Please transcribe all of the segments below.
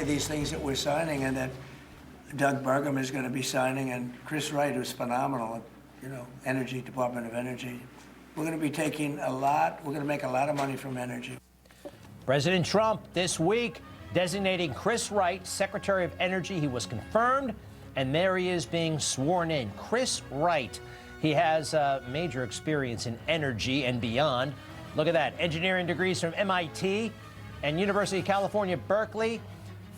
of these things that we're signing and that Doug Burgum is going to be signing, and Chris Wright, who's phenomenal, Energy, Department of Energy. We're going to be taking a lot, we're going to make a lot of money from energy. President Trump this week designating Chris Wright Secretary of Energy. He was confirmed, and there he is being sworn in. Chris Wright. He has major experience in energy and beyond. Look at that. Engineering degrees from MIT and University of California, Berkeley.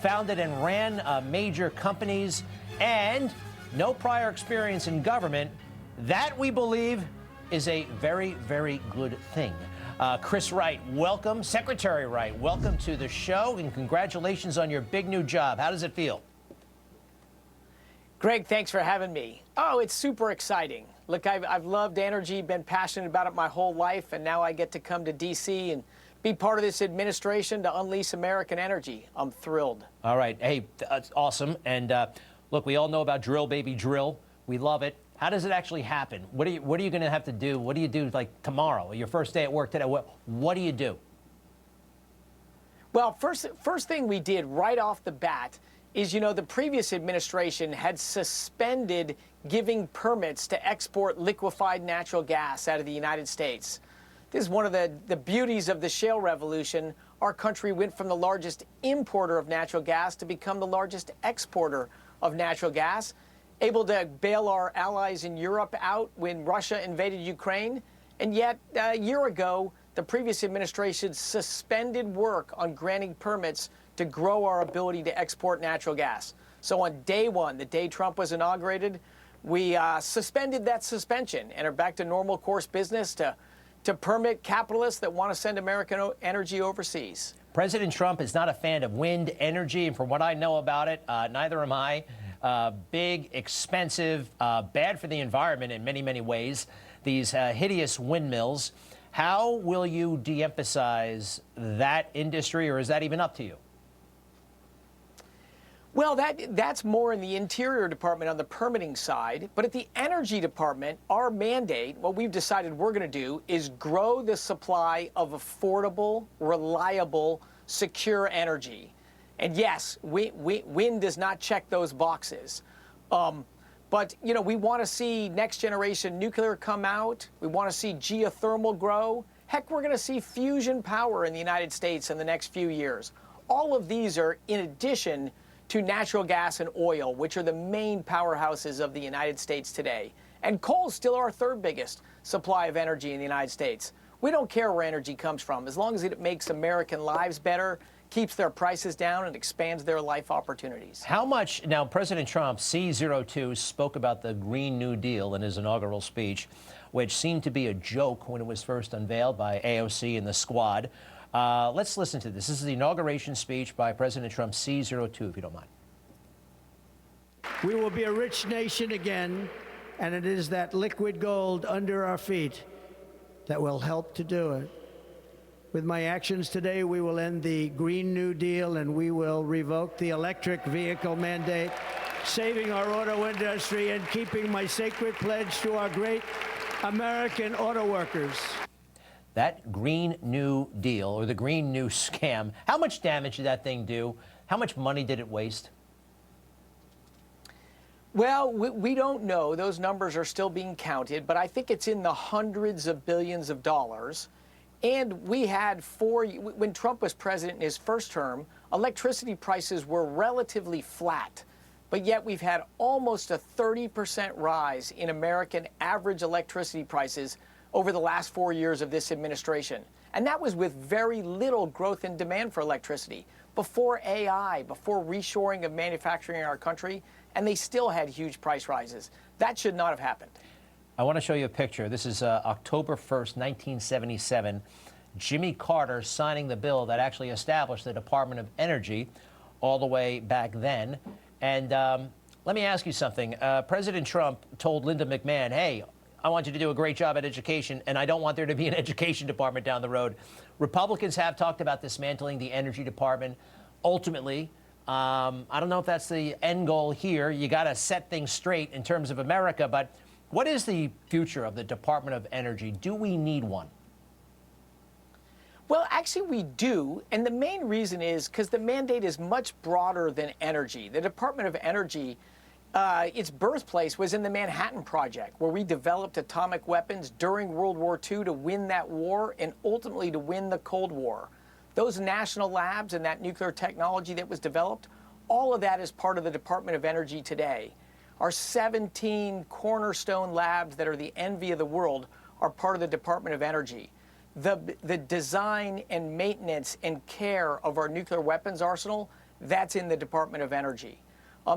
Founded and ran major companies, and no prior experience in government. That, we believe, is a very, very good thing. Chris Wright, welcome. Secretary Wright, welcome to the show, and congratulations on your big new job. How does it feel? Greg, thanks for having me. Oh, it's super exciting. Look, I've loved energy, been passionate about it my whole life, and now I get to come to D.C. and be part of this administration to unleash American energy. I'm thrilled. All right. Hey, that's awesome. And look, we all know about drill, baby, drill. We love it. How does it actually happen? What are you going to have to do? What do you do, like, tomorrow, your first day at work today? What do you do? Well, first thing we did right off the bat is, the previous administration had suspended giving permits to export liquefied natural gas out of the United States. This is one of the beauties of the shale revolution. Our country went from the largest importer of natural gas to become the largest exporter of natural gas, able to bail our allies in Europe out when Russia invaded Ukraine. And yet, a year ago, the previous administration suspended work on granting permits to grow our ability to export natural gas. So on day one, the day Trump was inaugurated, we suspended that suspension and are back to normal course business to permit capitalists that want to send American energy overseas. President Trump is not a fan of wind energy, and from what I know about it, neither am I. Big, expensive, bad for the environment in many, many ways. These hideous windmills. How will you de-emphasize that industry, or is that even up to you? Well, that's more in the Interior Department on the permitting side. But at the Energy Department, our mandate, what we've decided we're going to do, is grow the supply of affordable, reliable, secure energy. And yes, wind does not check those boxes. But, we want to see next generation nuclear come out. We want to see geothermal grow. Heck, we're going to see fusion power in the United States in the next few years. All of these are in addition to natural gas and oil, which are the main powerhouses of the United States today. And coal is still our third biggest supply of energy in the United States. We don't care where energy comes from, as long as it makes American lives better, keeps their prices down, and expands their life opportunities. How much, now, President Trump, C02, spoke about the Green New Deal in his inaugural speech, which seemed to be a joke when it was first unveiled by AOC and the squad. Let's listen to this. This is the inauguration speech by President Trump, C02, if you don't mind. We will be a rich nation again, and it is that liquid gold under our feet that will help to do it. With my actions today, we will end the Green New Deal, and we will revoke the electric vehicle mandate, saving our auto industry and keeping my sacred pledge to our great American auto workers. That Green New Deal, or the Green New Scam, how much damage did that thing do? How much money did it waste? Well, we don't know. Those numbers are still being counted, but I think it's in the hundreds of billions of dollars. And we had when Trump was president in his first term, electricity prices were relatively flat. But yet we've had almost a 30% rise in American average electricity prices over the last 4 years of this administration. And that was with very little growth in demand for electricity, before AI, before reshoring of manufacturing in our country, and they still had huge price rises. That should not have happened. I want to show you a picture. This is October 1st, 1977. Jimmy Carter signing the bill that actually established the Department of Energy all the way back then. And let me ask you something. President Trump told Linda McMahon, hey, I want you to do a great job at education, and I don't want there to be an education department down the road. Republicans have talked about dismantling the Energy Department. Ultimately, I don't know if that's the end goal here. You got to set things straight in terms of America, but what is the future of the Department of Energy? Do we need one? Well, actually, we do. And the main reason is because the mandate is much broader than energy. The Department of Energy, its birthplace was in the Manhattan Project, where we developed atomic weapons during World War II to win that war and ultimately to win the Cold War. Those national labs and that nuclear technology that was developed, all of that is part of the Department of Energy today. Our 17 cornerstone labs that are the envy of the world are part of the Department of Energy. The design and maintenance and care of our nuclear weapons arsenal, that's in the Department of Energy.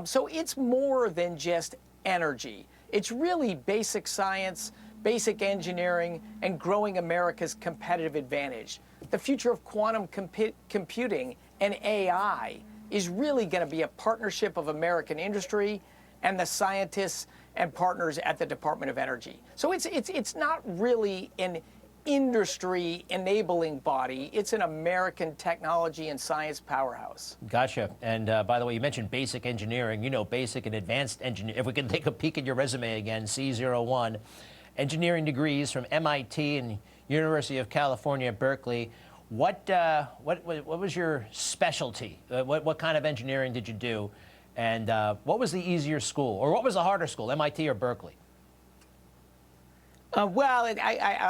So it's more than just energy. It's really basic science, basic engineering, and growing America's competitive advantage. The future of quantum computing and AI is really going to be a partnership of American industry and the scientists and partners at the Department of Energy. So it's not really an industry enabling body. It's an American technology and science powerhouse. Gotcha. And by the way, you mentioned basic engineering. You know, basic and advanced engineering. If we can take a peek at your resume again, C01, engineering degrees from MIT and University of California, Berkeley. What was your specialty? What kind of engineering did you do? And what was the easier school, or what was the harder school, MIT or Berkeley? Well,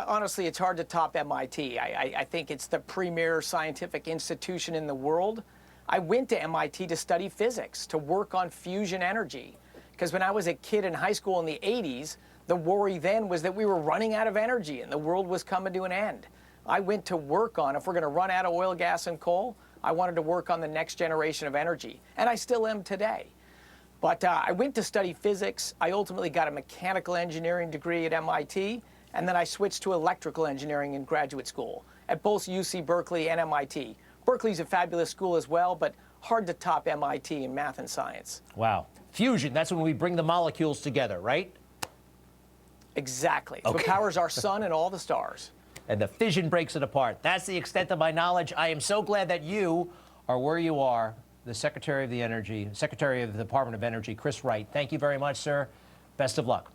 honestly, it's hard to top MIT. I think it's the premier scientific institution in the world. I went to MIT to study physics, to work on fusion energy. Because when I was a kid in high school in the 80s, the worry then was that we were running out of energy and the world was coming to an end. I went to work on, if we're going to run out of oil, gas, and coal, I wanted to work on the next generation of energy. And I still am today. But I went to study physics. I ultimately got a mechanical engineering degree at MIT, and then I switched to electrical engineering in graduate school at both UC Berkeley and MIT. Berkeley's a fabulous school as well, but hard to top MIT in math and science. Wow. Fusion, that's when we bring the molecules together, right? Exactly. Okay. What powers our sun and all the stars. And the fission breaks it apart. That's the extent of my knowledge. I am so glad that you are where you are. The Secretary of the Department of Energy, Chris Wright. Thank you very much, sir. Best of luck.